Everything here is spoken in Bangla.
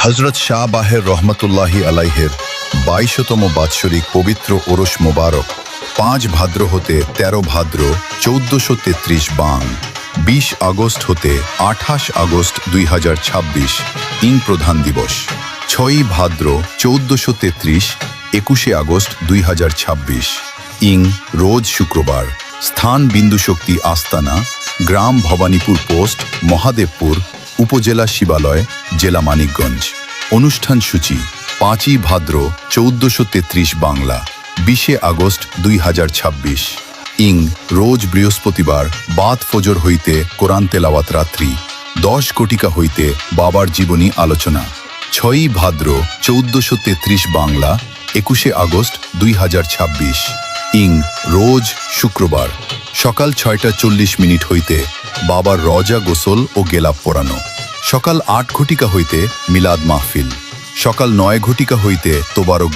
হজরত শাহ বাহের রহমতুল্লাহি আলাইহের 22তম বাৎসরিক পবিত্র ওরস মোবারক 5 ভাদ্র হতে 13 ভাদ্র 1433 বাং 20 আগস্ট হতে 28 আগস্ট 2026 ইং প্রধান দিবস 6 ভাদ্র 1433 21 আগস্ট 2026 ইং রোজ শুক্রবার স্থান বিন্দুশক্তি আস্তানা গ্রাম ভবানীপুর পোস্ট মহাদেবপুর উপজেলা শিবালয় জেলা মানিকগঞ্জ অনুষ্ঠান সূচি 5 ভাদ্র 1433 বাংলা 20 আগস্ট 2026 ইং রোজ বৃহস্পতিবার বাদ ফজর হইতে কোরআন তেলাওয়াত রাত্রি 10 কোটিকা হইতে বাবার জীবনী আলোচনা 6 ভাদ্র 1433 বাংলা 21 আগস্ট 2026 ইং রোজ শুক্রবার সকাল 6:40 হইতে বাবার রজা গোসল ও গেলাপ পরানো সকাল 8 ঘটিকা হইতে মিলাদ মাহফিল সকাল 9 ঘটিকা হইতে তোবারক